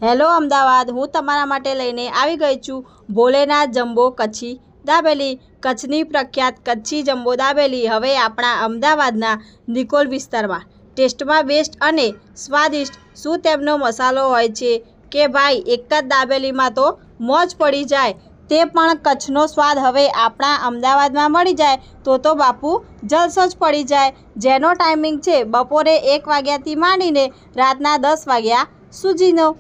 Hello Ahmedabad, હું તમારા માટે લઈને આવી ગઈ છું ભોલેનાથ જમ્બો કચ્છી દાબેલી। કચ્છની પ્રખ્યાત કચ્છી જમ્બો દાબેલી હવે આપણા અમદાવાદના નિકોલ વિસ્તારમાં ટેસ્ટમાં બેસ્ટ અને સ્વાદિષ્ટ। શું તેમનો મસાલો હોય છે કે ભાઈ એક જ દાબેલીમાં તો મોજ પડી જાય। તે પણ કચ્છનો સ્વાદ હવે આપણા અમદાવાદમાં મળી જાય તો બાપુ જલસો જ પડી જાય। જેનો ટાઈમિંગ છે બપોરે 1 વાગ્યાથી માંડીને રાતના 10 વાગ્યા સુધીનો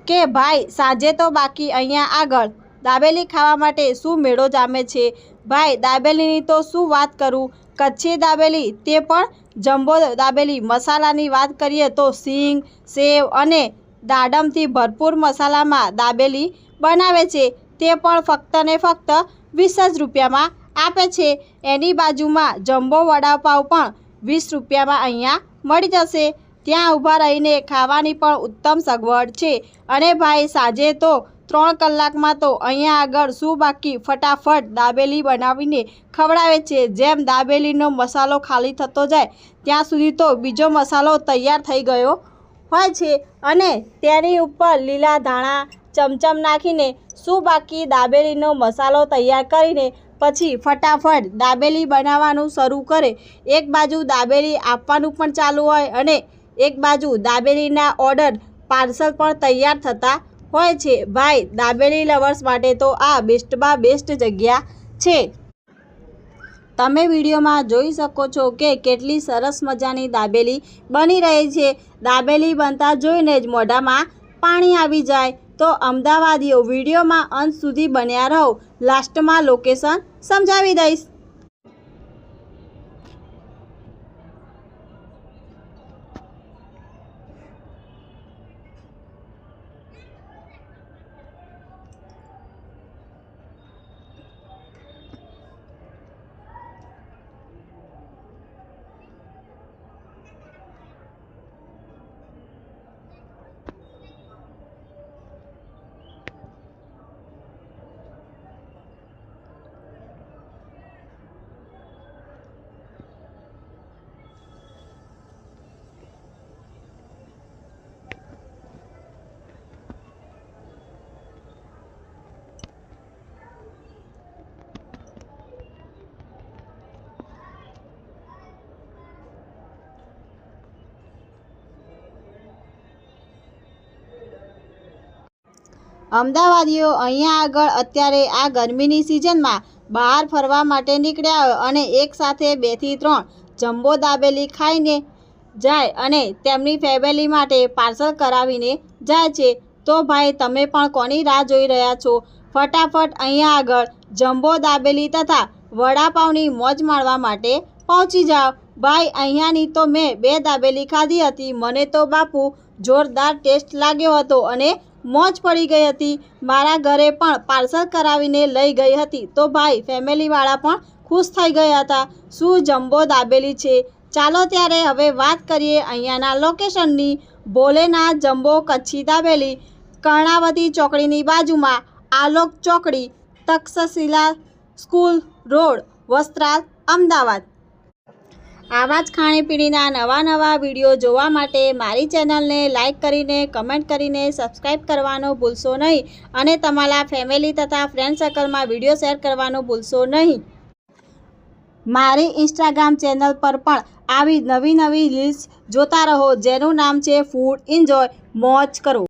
કે ભાઈ સાંજે તો બાકી। અહીંયા આગળ દાબેલી ખાવા માટે શું મેળો જામે છે ભાઈ। દાબેલીની તો શું વાત કરું, કચ્છી દાબેલી તે પણ જમ્બો દાબેલી। મસાલાની વાત કરીએ તો સિંગ, સેવ અને દાડમથી ભરપૂર મસાલામાં દાબેલી બનાવે છે। તે પણ ફક્ત ને ફક્ત 20 જ રૂપિયામાં આપે છે। એની બાજુમાં જમ્બો વડાપાવ પણ 20 રૂપિયામાં અહીંયા મળી જશે। ત્યાં ઊભા રહીને ખાવાની પણ ઉત્તમ સગવડ છે અને ભાઈ સાંજે તો 3 કલાકમાં તો અહીંયા આગળ શું બાકી ફટાફટ દાબેલી બનાવીને ખવડાવે છે। જેમ દાબેલીનો મસાલો ખાલી થતો જાય ત્યાં સુધી તો બીજો મસાલો તૈયાર થઈ ગયો હોય છે અને તેની ઉપર લીલા ધાણા ચમચમ નાખીને શું બાકી દાબેલીનો મસાલો તૈયાર કરીને પછી ફટાફટ દાબેલી બનાવવાનું શરૂ કરે। એક બાજુ દાબેલી આપવાનું પણ ચાલુ હોય અને એક બાજુ દાબેલીના ઓર્ડર પાર્સલ પણ તૈયાર થતા હોય છે। ભાઈ દાબેલી લવર્સ માટે તો આ બેસ્ટમાં બેસ્ટ જગ્યા છે। તમે વિડીયોમાં જોઈ શકો છો કે કેટલી સરસ મજાની દાબેલી બની રહી છે। દાબેલી બનતા જોઈને જ મોઢામાં પાણી આવી જાય। તો અમદાવાદીઓ વિડીયોમાં અંત સુધી બન્યા રહો, લાસ્ટમાં લોકેશન સમજાવી દઈશ। અમદાવાદીઓ અહીંયા આગળ અત્યારે આ ગરમીની સિઝનમાં બહાર ફરવા માટે નીકળ્યા હોય અને એકસાથે 2 થી 3 જમ્બો દાબેલી ખાઈને જાય અને તેમની ફેમિલી માટે પાર્સલ કરાવીને જાય છે। તો ભાઈ તમે પણ કોની રાહ જોઈ રહ્યા છો? ફટાફટ અહીંયા આગળ જમ્બો દાબેલી તથા વડાપાવની મોજ માણવા માટે પહોંચી જાઓ। ભાઈ અહીંયાની તો મેં 2 દાબેલી ખાધી હતી, મને તો બાપુ જોરદાર ટેસ્ટ લાગ્યો હતો અને મોજ પડી ગઈ હતી। મારા ઘરે પણ પાર્સલ કરાવીને લઈ ગઈ હતી તો ભાઈ ફેમિલીવાળા પણ ખુશ થઈ ગયા હતા। શું જમ્બો દાબેલી છે। ચાલો ત્યારે હવે વાત કરીએ અહીંયાના લોકેશનની। ભોલેનાથ જમ્બો કચ્છી દાબેલી કર્ણાવતી ચોકડીની બાજુમાં આલોક ચોકડી, તક્ષશિલા સ્કૂલ રોડ, વસ્ત્રાલ, અમદાવાદ। આવા જ ખાણીપીણીના નવા વિડીયો જોવા માટે મારી ચેનલને લાઇક કરીને કમેન્ટ કરીને સબસ્ક્રાઈબ કરવાનું ભૂલશો નહીં અને તમારા ફેમિલી તથા ફ્રેન્ડ સર્કલમાં વિડીયો શેર કરવાનું ભૂલશો નહીં। મારી ઇન્સ્ટાગ્રામ ચેનલ પર પણ આવી નવી રીલ્સ જોતા રહો જેનું નામ છે ફૂડ એન્જોય, મોજ કરો।